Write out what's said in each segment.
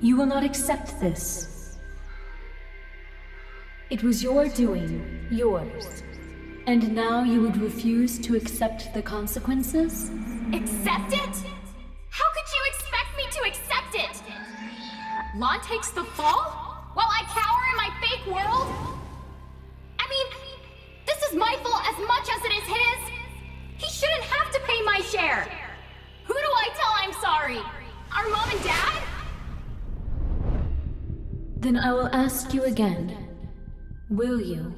You will not accept this. It was your doing, yours. And now you would refuse to accept the consequences? Accept it? How could you expect me to accept it? Lon takes the fall while I cower in my fake world? I mean, this is my fault as much as it is his. He shouldn't have to pay my share. Who do I tell I'm sorry? Our mom and dad? Then I will ask you again. Will you,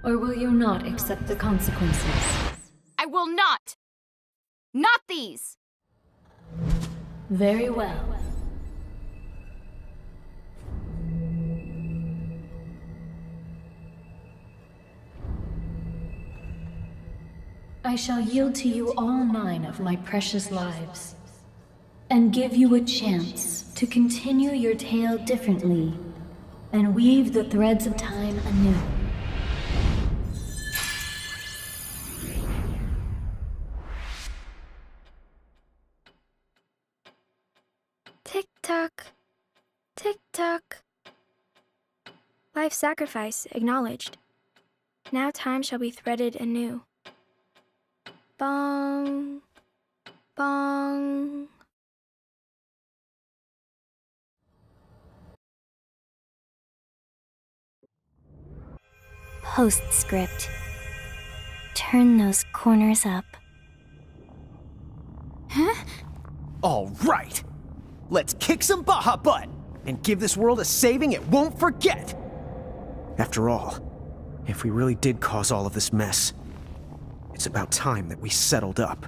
or will you not accept the consequences? I will not. Not these. Very well. I shall yield to you all 9 of my precious lives, and give you a chance to continue your tale differently, and weave the threads of time anew. Tick-tock. Tick-tock. Life sacrifice acknowledged. Now time shall be threaded anew. Bong. Bong. Postscript. Turn those corners up. Huh? All right. Let's kick some Baja butt and give this world a saving it won't forget. After all, if we really did cause all of this mess, it's about time that we settled up.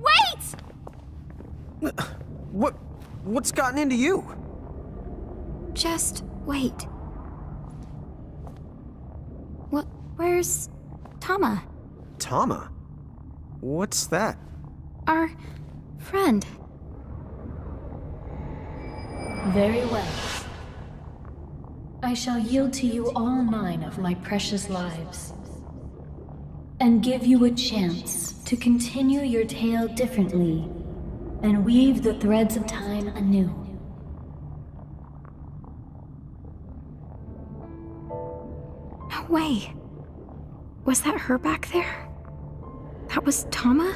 Wait! What's gotten into you? Just wait. Where's Tama? Tama? What's that? Our friend. Very well. I shall yield to you all 9 of my precious lives, and give you a chance to continue your tale differently, and weave the threads of time anew. No way. Was that her back there? That was Tama?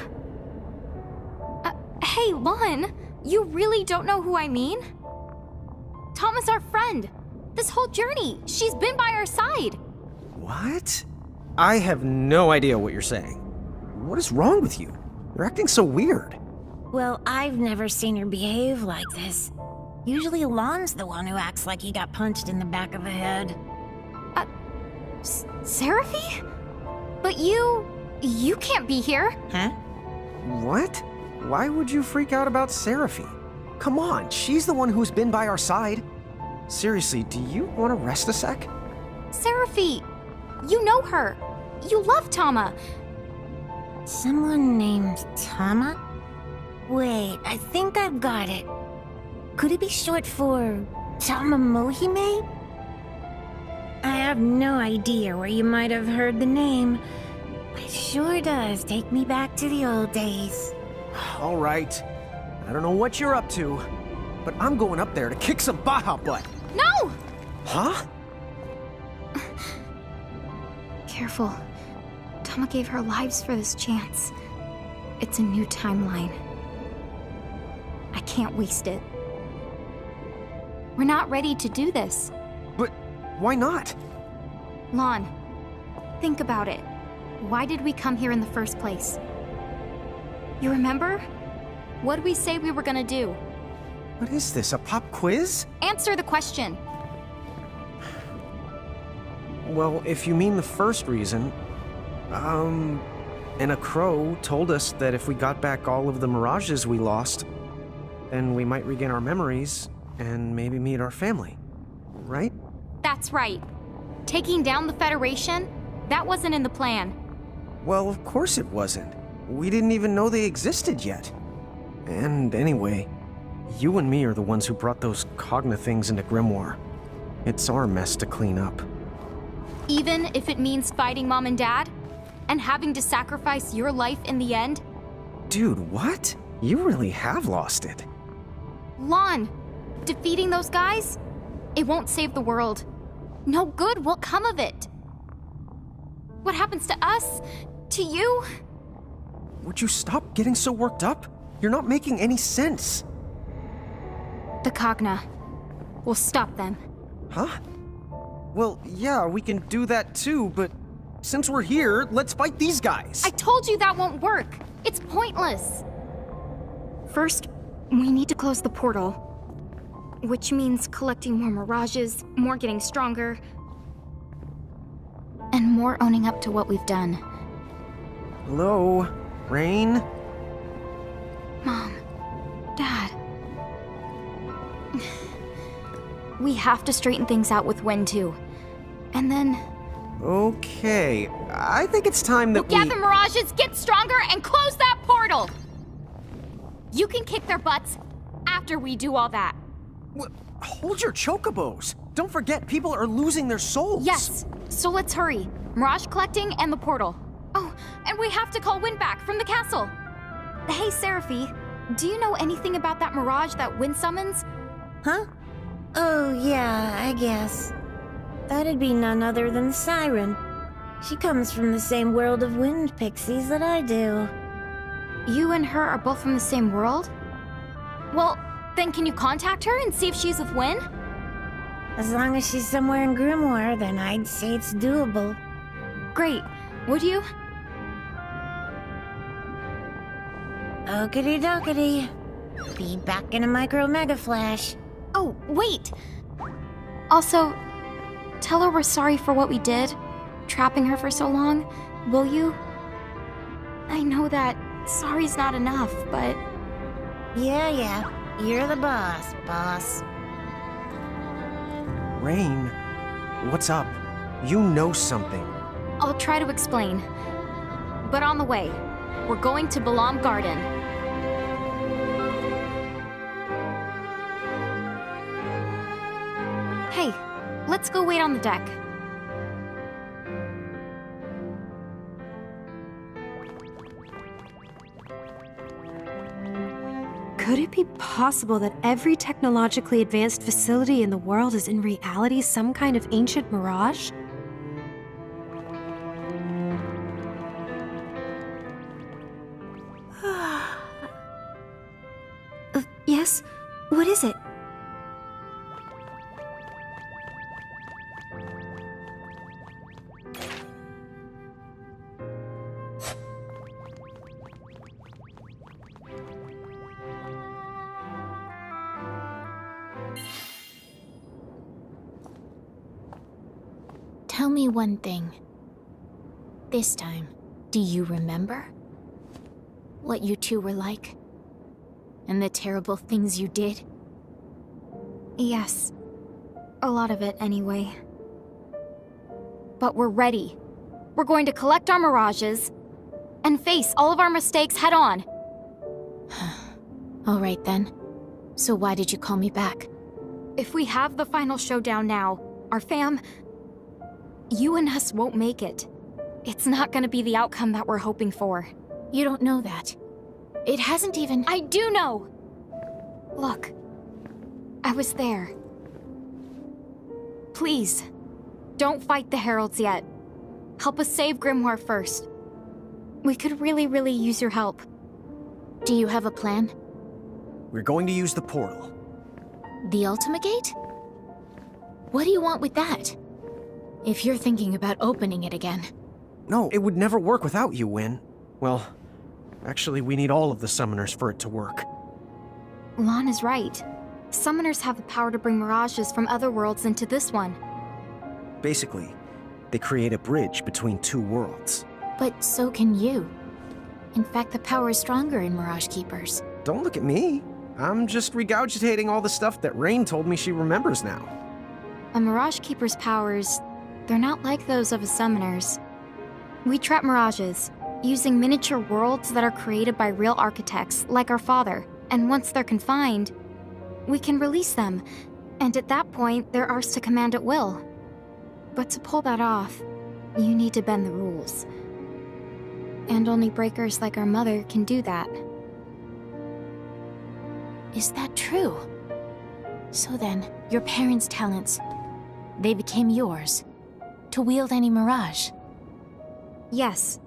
Hey, Lon, you really don't know who I mean? Tama's our friend. This whole journey, she's been by our side. What? I have no idea what you're saying. What is wrong with you? You're acting so weird. Well, I've never seen her behave like this. Usually Lon's the one who acts like he got punched in the back of the head. Seraphy? But you can't be here. Huh? What? Why would you freak out about Seraphy? Come on, she's the one who's been by our side. Seriously, do you want to rest a sec? Seraphy, you know her. You love Tama. Someone named Tama? Wait, I think I've got it. Could it be short for Tama Mohime? I have no idea where you might have heard the name, but it sure does take me back to the old days. All right. I don't know what you're up to, but I'm going up there to kick some Baja butt. No! Huh? Careful. Tama gave her lives for this chance. It's a new timeline. I can't waste it. We're not ready to do this. But why not? Lon, think about it. Why did we come here in the first place? You remember? What'd we say we were gonna do? What is this, a pop quiz? Answer the question. Well, if you mean the first reason, and a crow told us that if we got back all of the mirages we lost, then we might regain our memories and maybe meet our family, right? That's right. Taking down the Federation? That wasn't in the plan. Well, of course it wasn't. We didn't even know they existed yet. And anyway, you and me are the ones who brought those Cogna things into Grimoire. It's our mess to clean up. Even if it means fighting Mom and Dad? And having to sacrifice your life in the end? Dude, what? You really have lost it. Lon, defeating those guys, it won't save the world. No good will come of it. What happens to us? To you? Would you stop getting so worked up? You're not making any sense. The Cogna. We'll stop them. Huh? Well, yeah, we can do that too, but since we're here, let's fight these guys. I told you that won't work. It's pointless. First, we need to close the portal. Which means collecting more mirages, more getting stronger, and more owning up to what we've done. Hello, Rain? Mom, Dad. We have to straighten things out with Wen too. And then... Okay, I think it's time that Gather mirages, get stronger, and close that portal! You can kick their butts after we do all that. Hold your chocobos! Don't forget, people are losing their souls! Yes, so let's hurry. Mirage collecting and the portal. Oh, and we have to call Wen back from the castle. Hey, Seraphy, do you know anything about that mirage that Wen summons? Huh? Oh, yeah, I guess. That'd be none other than Siren. She comes from the same world of wind pixies that I do. You and her are both from the same world? Well, then can you contact her and see if she's with Wen? As long as she's somewhere in Grimoire, then I'd say it's doable. Great. Would you? Okidy dokity. Be back in a micro mega flash. Oh, wait! Also, tell her we're sorry for what we did, trapping her for so long, will you? I know that sorry's not enough, but... Yeah, you're the boss. Rain, what's up? You know something. I'll try to explain. But on the way, we're going to Balam Garden. Hey, let's go wait on the deck. Could it be possible that every technologically advanced facility in the world is in reality some kind of ancient mirage? Yes? What is it? Tell me one thing. This time, do you remember? What you two were like? And the terrible things you did? Yes. A lot of it, anyway. But we're ready. We're going to collect our mirages and face all of our mistakes head on. All right then. So why did you call me back? If we have the final showdown now, our fam... You and us won't make it. It's not gonna be the outcome that we're hoping for. You don't know that. It hasn't even... I do know! Look. I was there. Please, don't fight the Heralds yet. Help us save Grimoire first. We could really use your help. Do you have a plan? We're going to use the portal. The Ultima Gate? What do you want with that? If you're thinking about opening it again. No, it would never work without you, Wen. Well, actually, we need all of the summoners for it to work. Lon is right. Summoners have the power to bring mirages from other worlds into this one. Basically, they create a bridge between two worlds. But so can you. In fact, the power is stronger in Mirage Keepers. Don't look at me. I'm just regurgitating all the stuff that Rain told me she remembers now. A Mirage Keeper's powers, they're not like those of a summoner's. We trap mirages, using miniature worlds that are created by real architects, like our father, and once they're confined, we can release them, and at that point, they're ours to command at will. But to pull that off, you need to bend the rules. And only breakers like our mother can do that. Is that true? So then, your parents' talents, they became yours, to wield any mirage. Yes.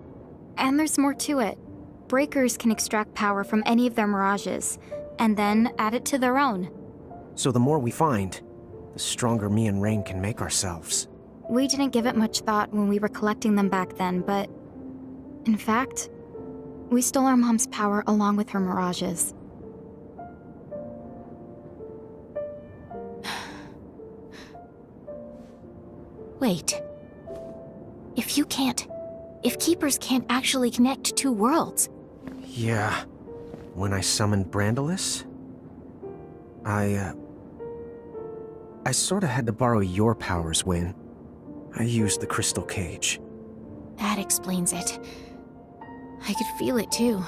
And there's more to it. Breakers can extract power from any of their mirages, and then add it to their own. So the more we find, the stronger me and Rain can make ourselves. We didn't give it much thought when we were collecting them back then, but... in fact, we stole our mom's power along with her mirages. Wait. If Keepers can't actually connect two worlds... Yeah. When I summoned Brandalis, I sorta had to borrow your powers, Wynn. I used the crystal cage. That explains it. I could feel it too.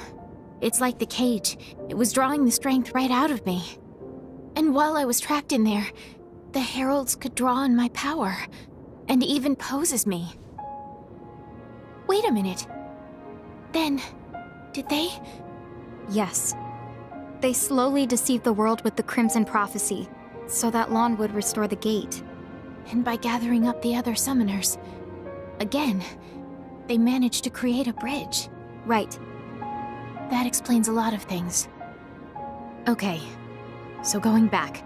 It's like the cage. It was drawing the strength right out of me. And while I was trapped in there, the heralds could draw on my power, and even pose as me. Wait a minute. Then, did they? Yes. They slowly deceived the world with the Crimson Prophecy, so that Lon would restore the gate. And by gathering up the other summoners, again, they managed to create a bridge. Right. That explains a lot of things. Okay, so going back.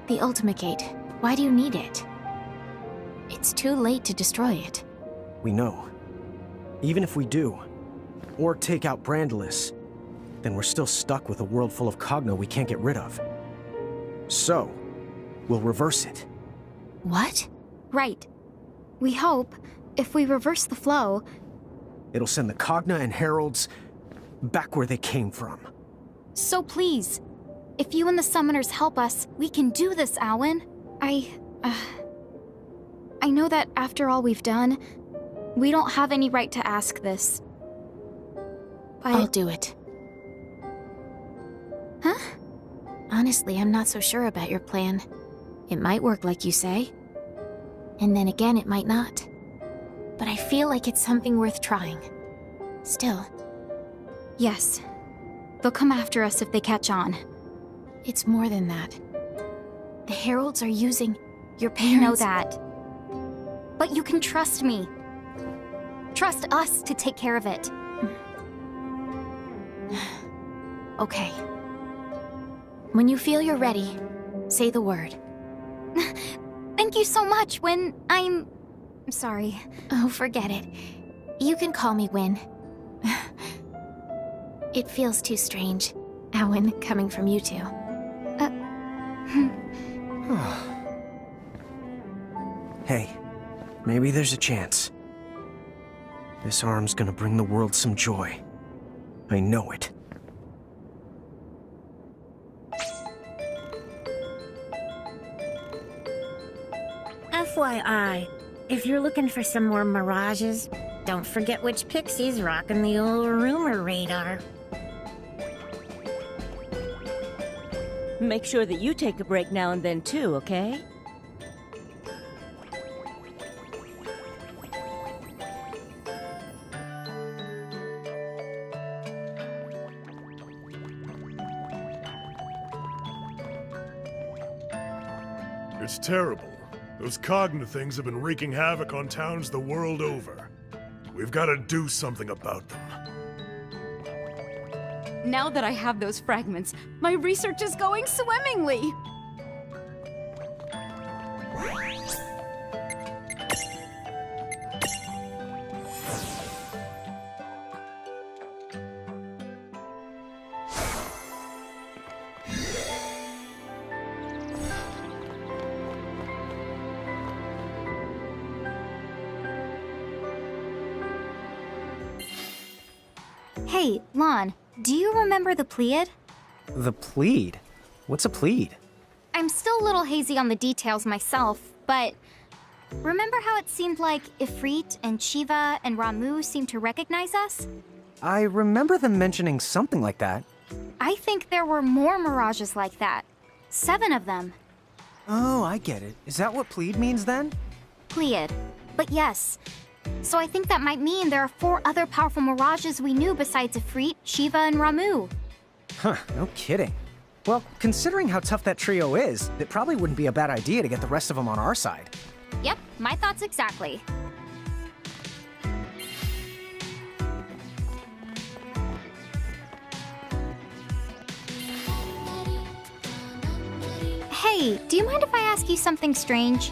The Ultimate Gate, why do you need it? It's too late to destroy it. We know. Even if we do, or take out Brandalis, then we're still stuck with a world full of Cogno we can't get rid of. So, we'll reverse it. What? Right. We hope, if we reverse the flow... It'll send the Cogna and Heralds back where they came from. So please, if you and the summoners help us, we can do this, Alwyn. I know that after all we've done, we don't have any right to ask this. But... I'll do it. Huh? Honestly, I'm not so sure about your plan. It might work like you say. And then again, it might not. But I feel like it's something worth trying. Still. Yes. They'll come after us if they catch on. It's more than that. The heralds are using your I parents... know that. But you can trust me. Trust us to take care of it. Okay. When you feel you're ready, say the word. Thank you so much, Wynn. I'm sorry. Oh, forget it. You can call me Wynn. It feels too strange, Owen, coming from you two. Hey, maybe there's a chance. This arm's gonna bring the world some joy. I know it. FYI, if you're looking for some more mirages, don't forget which pixie's rocking the old rumor radar. Make sure that you take a break now and then too, okay? It's terrible. Those Cogna things have been wreaking havoc on towns the world over. We've got to do something about them. Now that I have those fragments, my research is going swimmingly! Hey, Lon, do you remember the Pleiad? The plead? What's a plead? I'm still a little hazy on the details myself, but remember how it seemed like Ifrit and Shiva and Ramu seemed to recognize us? I remember them mentioning something like that. I think there were more mirages like that. 7 of them. Oh, I get it. Is that what plead means then? Pleiad. But yes. So I think that might mean there are 4 other powerful mirages we knew besides Ifrit, Shiva, and Ramu. Huh, no kidding. Well, considering how tough that trio is, it probably wouldn't be a bad idea to get the rest of them on our side. Yep, my thoughts exactly. Hey, do you mind if I ask you something strange?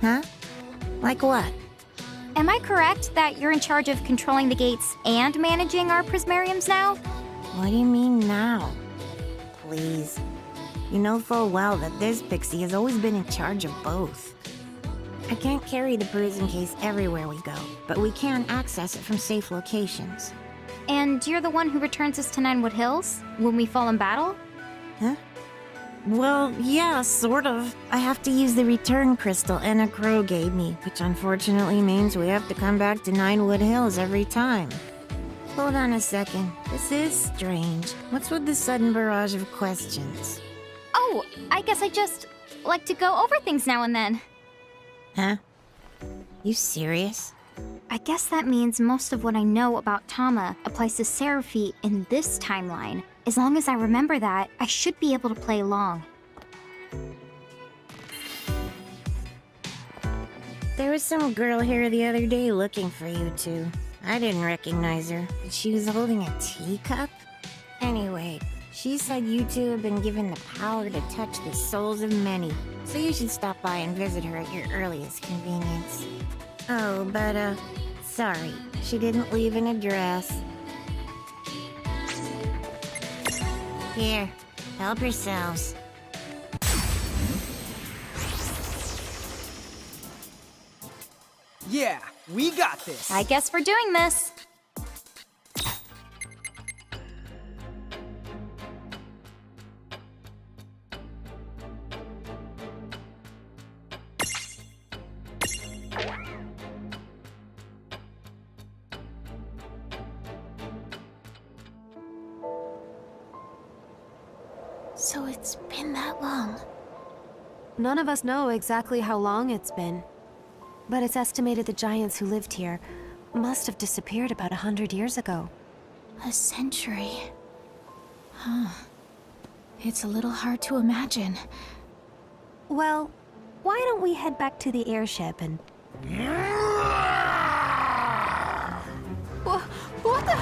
Huh? Like what? Am I correct that you're in charge of controlling the gates and managing our prismariums now? What do you mean now? Please. You know full well that this pixie has always been in charge of both. I can't carry the prison case everywhere we go, but we can access it from safe locations. And you're the one who returns us to Ninewood Hills when we fall in battle? Huh? Well, yeah, sort of. I have to use the return crystal Anna Crow gave me, which unfortunately means we have to come back to Ninewood Hills every time. Hold on a second. This is strange. What's with the sudden barrage of questions? Oh, I guess I just like to go over things now and then. Huh? You serious? I guess that means most of what I know about Tama applies to Seraphi in this timeline. As long as I remember that, I should be able to play along. There was some girl here the other day looking for you two. I didn't recognize her, but she was holding a teacup? Anyway, she said you two have been given the power to touch the souls of many, so you should stop by and visit her at your earliest convenience. Oh, but, sorry, she didn't leave an address. Here, help yourselves. Yeah, we got this! I guess we're doing this. So it's been that long. None of us know exactly how long it's been. But it's estimated the giants who lived here must have disappeared about 100 years ago. A century. Huh. It's a little hard to imagine. Well, why don't we head back to the airship and... What the...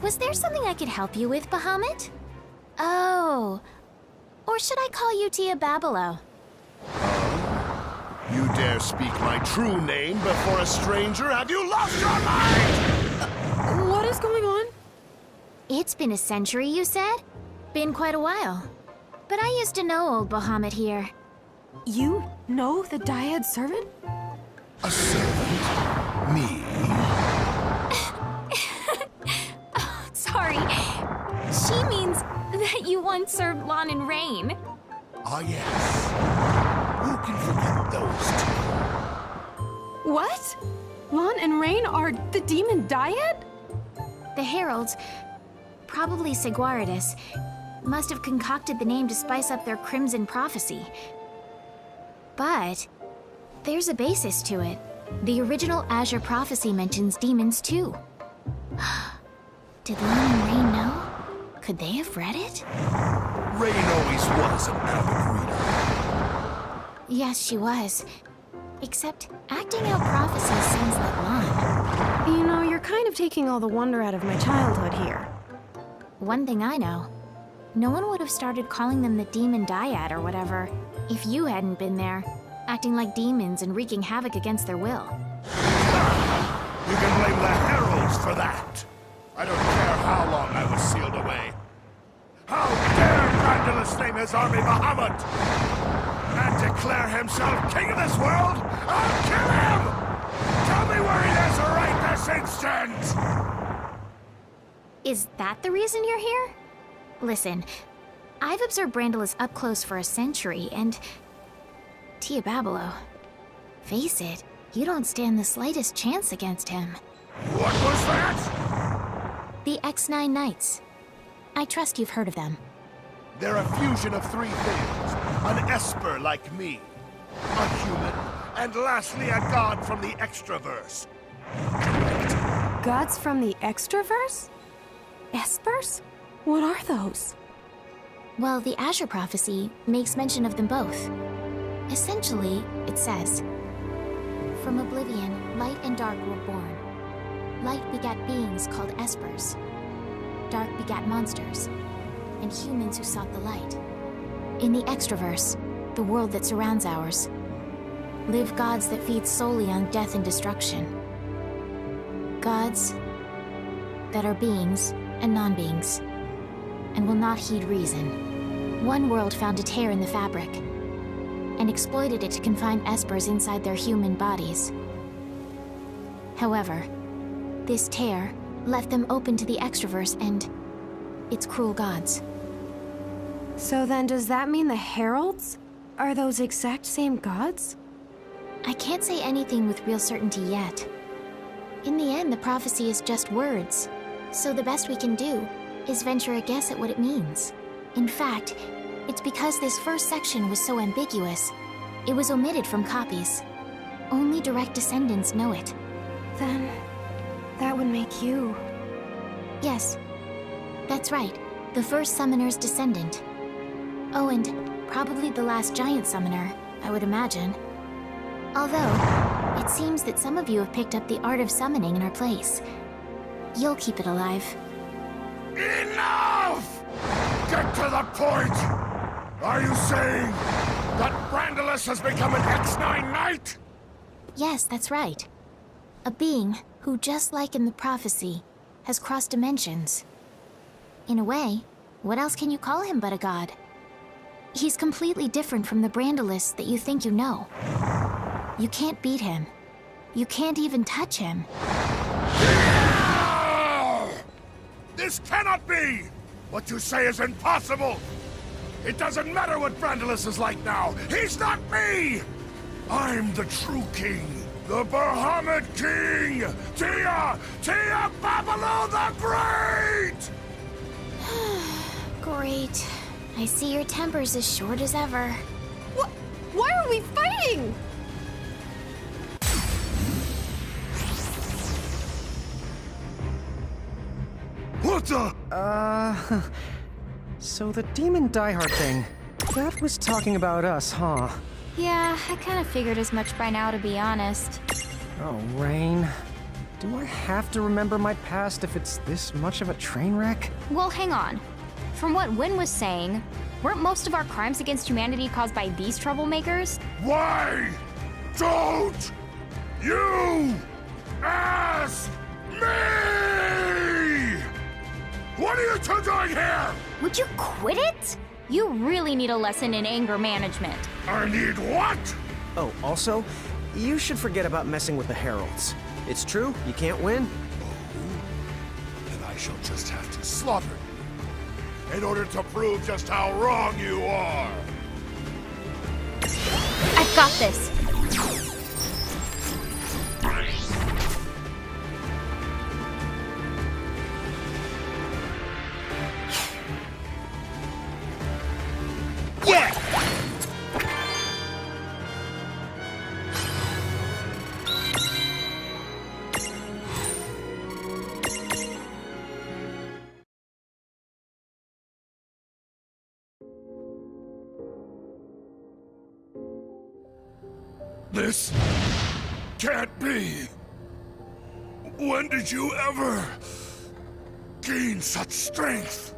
Was there something I could help you with, Bahamut? Oh. Or should I call you Tia Babilo? You dare speak my true name before a stranger? Have you lost your mind? What is going on? It's been a century, you said? Been quite a while. But I used to know old Bahamut here. You know the Dyad servant? A servant? Me? Sorry. She means that you once served Lon and Rain. Ah, yes. Who can forget those two? What? Lon and Rain are the demon Dyad? The heralds, probably Seguaridus, must have concocted the name to spice up their crimson prophecy. But there's a basis to it. The original Azure prophecy mentions demons too. Did Lon and Rain know? Could they have read it? Rain always was an avid reader. Yes, she was. Except acting out prophecies sounds like Lon. You know, you're kind of taking all the wonder out of my childhood here. One thing I know, no one would have started calling them the Demon Dyad or whatever if you hadn't been there, acting like demons and wreaking havoc against their will. You can blame the heralds for that. I don't care how long I was sealed away. How dare Grandulus name his army Bahamut and declare himself king of this world? I'll kill him! Tell me where he is right this instant! Is that the reason you're here? Listen, I've observed Brandalus up close for a century, and... Tia Babilo, face it, you don't stand the slightest chance against him. What was that? The X9 Knights. I trust you've heard of them. They're a fusion of three things. An Esper like me, a human, and lastly a god from the Extraverse. Gods from the Extraverse? Espers? What are those? Well, the Azure prophecy makes mention of them both. Essentially, it says, "From oblivion, light and dark were born. Light begat beings called Espers. Dark begat monsters, and humans who sought the light. In the Extraverse, the world that surrounds ours, live gods that feed solely on death and destruction. Gods that are beings and non-beings, and will not heed reason. One world found a tear in the fabric, and exploited it to confine Espers inside their human bodies. However, this tear left them open to the Extraverse and its cruel gods." So then does that mean the Heralds are those exact same gods? I can't say anything with real certainty yet. In the end, the prophecy is just words, so the best we can do is venture a guess at what it means. In fact, it's because this first section was so ambiguous, it was omitted from copies. Only direct descendants know it. Then that would make you... Yes, that's right. The first summoner's descendant. Oh, and probably the last giant summoner, I would imagine. Although, it seems that some of you have picked up the art of summoning in our place. You'll keep it alive. Enough! Get to the point! Are you saying that Brandalus has become an X9 Knight? Yes, that's right. A being who, just like in the prophecy, has crossed dimensions. In a way, what else can you call him but a god? He's completely different from the Brandalus that you think you know. You can't beat him. You can't even touch him. This cannot be! What you say is impossible! It doesn't matter what Brandalus is like now! He's not me! I'm the true king! The Bahamut King! Tia Babalu the Great! Great. I see your temper's as short as ever. Why are we fighting? What the? So the demon diehard thing, that was talking about us, huh? Yeah, I kind of figured as much by now, to be honest. Oh, Rain. Do I have to remember my past if it's this much of a train wreck? Well, hang on. From what Wynn was saying, weren't most of our crimes against humanity caused by these troublemakers? Why don't you ask me? What are you two doing here? Would you quit it? You really need a lesson in anger management. I need what? Oh, also, you should forget about messing with the Heralds. It's true, you can't win. Then I shall just have to slaughter you in order to prove just how wrong you are. I've got this. Yeah! This can't be. When did you ever gain such strength?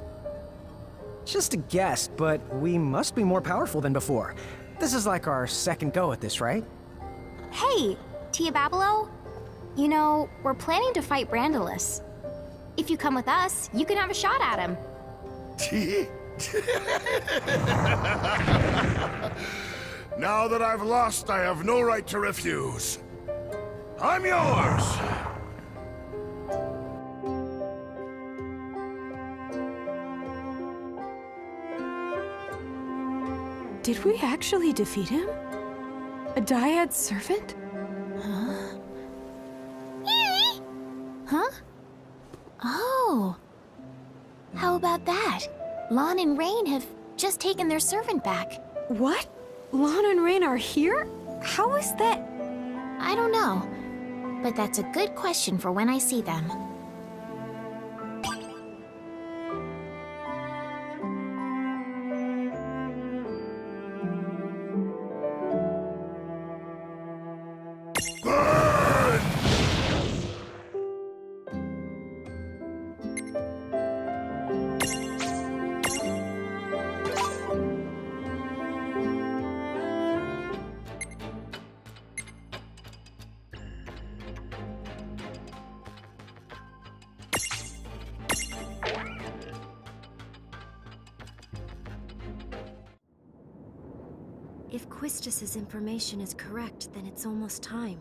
Just a guess, but we must be more powerful than before. This is like our second go at this, right? Hey, Tia Babalo. You know, we're planning to fight Brandalus. If you come with us, you can have a shot at him. Now that I've lost, I have no right to refuse. I'm yours! Did we actually defeat him? A dyad servant? Huh? Oh. How about that? Lon and Rain have just taken their servant back. What? Lon and Rain are here? How is that? I don't know. But that's a good question for when I see them. If Quistis's information is correct, then it's almost time.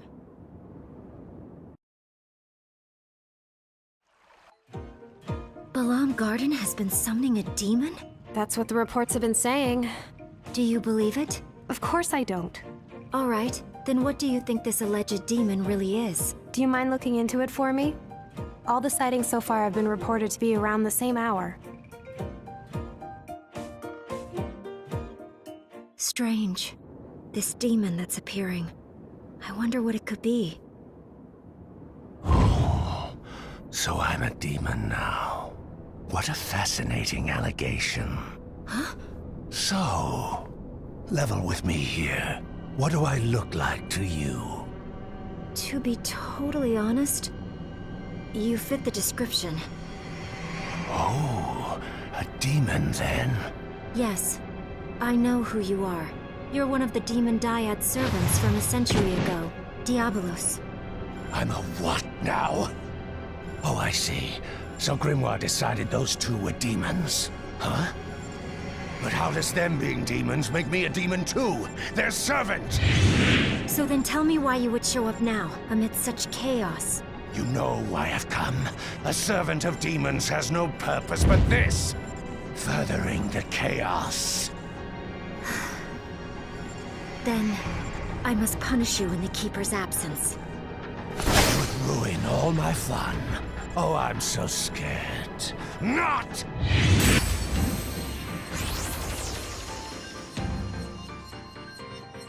Balam Garden has been summoning a demon? That's what the reports have been saying. Do you believe it? Of course I don't. Alright, then what do you think this alleged demon really is? Do you mind looking into it for me? All the sightings so far have been reported to be around the same hour. Strange. This demon that's appearing. I wonder what it could be. Oh, so I'm a demon now. What a fascinating allegation. Huh? So, level with me here. What do I look like to you? To be totally honest, you fit the description. Oh, a demon then? Yes, I know who you are. You're one of the Demon Dyad servants from a century ago, Diabolos. I'm a what now? Oh, I see. So Grimoire decided those two were demons, huh? But how does them being demons make me a demon too? Their servant! So then tell me why you would show up now, amidst such chaos. You know why I've come. A servant of demons has no purpose but this. Furthering the chaos. Then, I must punish you in the Keeper's absence. It would ruin all my fun. Oh, I'm so scared. Not!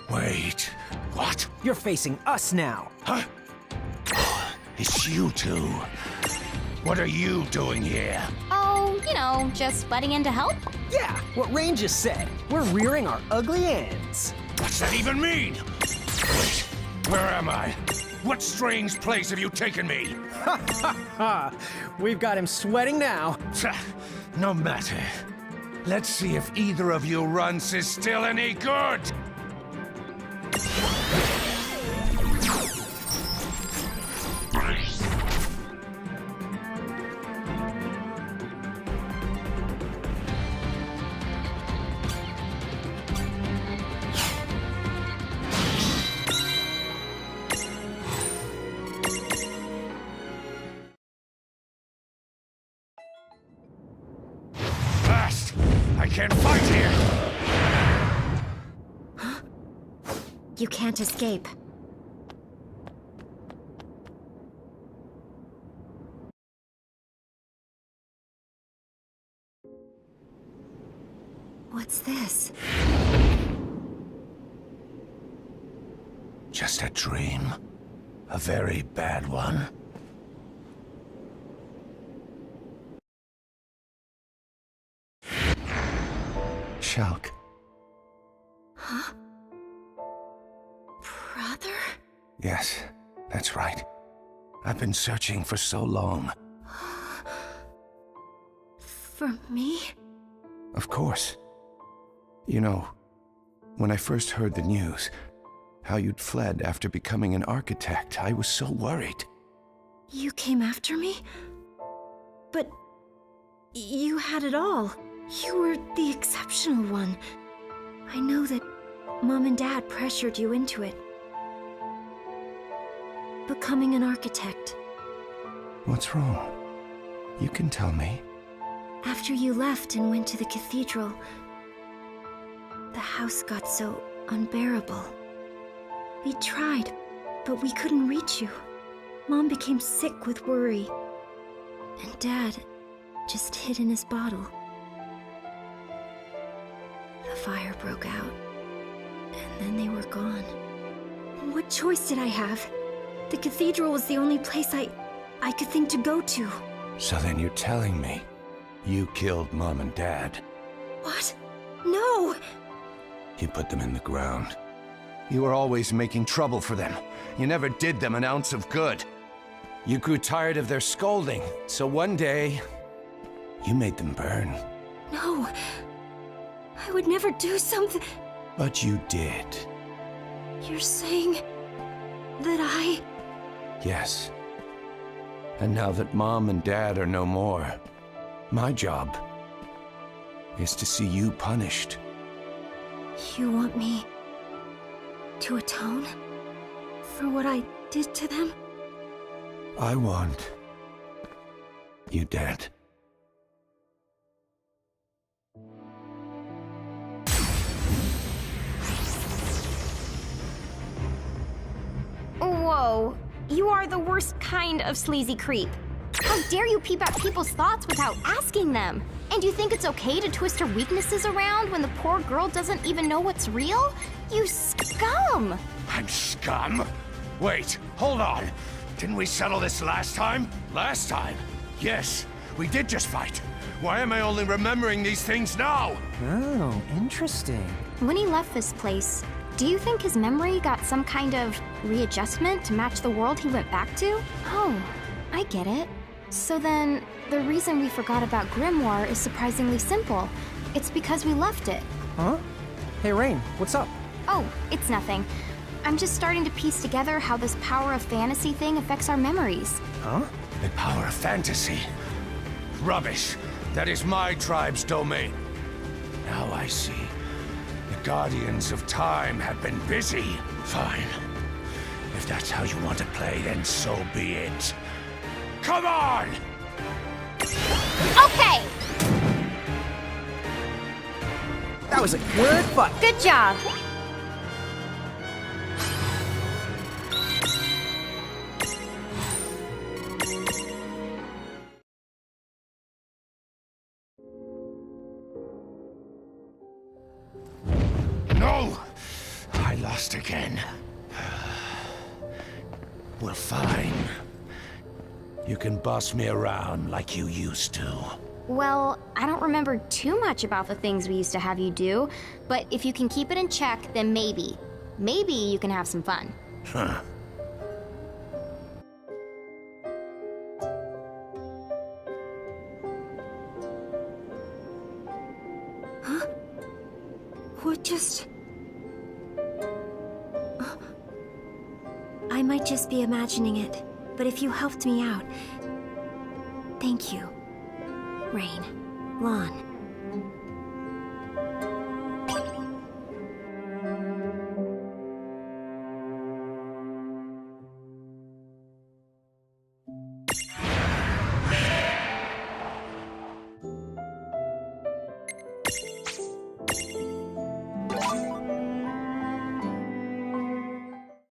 Wait, what? You're facing us now. Huh? It's you two. What are you doing here? Oh, you know, just butting in to help? Yeah, what Rain just said. We're rearing our ugly ends. What's that even mean? Wait, where am I? What strange place have you taken me? Ha! We've got him sweating now. No matter. Let's see if either of you runts is still any good! Fast! I can't fight here! You can't escape. What's this? Just a dream. A very bad one. Shulk. Huh? Brother? Yes, that's right. I've been searching for so long. For me? Of course. You know, when I first heard the news, how you'd fled after becoming an architect, I was so worried. You came after me? But you had it all. You were the exceptional one. I know that Mom and Dad pressured you into it. Becoming an architect. What's wrong? You can tell me. After you left and went to the cathedral, the house got so unbearable. We tried, but we couldn't reach you. Mom became sick with worry. And Dad just hid in his bottle. The fire broke out, and then they were gone. What choice did I have? The cathedral was the only place I could think to go to. So then you're telling me you killed Mom and Dad. What? No! You put them in the ground. You were always making trouble for them. You never did them an ounce of good. You grew tired of their scolding, so one day, you made them burn. No. I would never do something. But you did. You're saying that I... Yes. And now that Mom and Dad are no more, my job is to see you punished. You want me To atone? For what I did to them? I want you dead. Whoa, you are the worst kind of sleazy creep. How dare you peep at people's thoughts without asking them? And you think it's okay to twist her weaknesses around when the poor girl doesn't even know what's real? You scum! I'm scum? Wait, hold on. Didn't we settle this last time? Last time? Yes, we did just fight. Why am I only remembering these things now? Oh, interesting. When he left this place, do you think his memory got some kind of readjustment to match the world he went back to? Oh, I get it. So then, the reason we forgot about Grimoire is surprisingly simple. It's because we left it. Huh? Hey, Rain, what's up? Oh, it's nothing. I'm just starting to piece together how this power of fantasy thing affects our memories. Huh? The power of fantasy. Rubbish. That is my tribe's domain. Now I see. The Guardians of Time have been busy. Fine. If that's how you want to play, then so be it. Come on! Okay! That was a good fight. Good job! No! I lost again. Well, fine. You can boss me around like you used to. Well, I don't remember too much about the things we used to have you do, but if you can keep it in check, then maybe. Maybe you can have some fun. Huh. What just... I might just be imagining it, but if you helped me out... Thank you. Rain. Lon.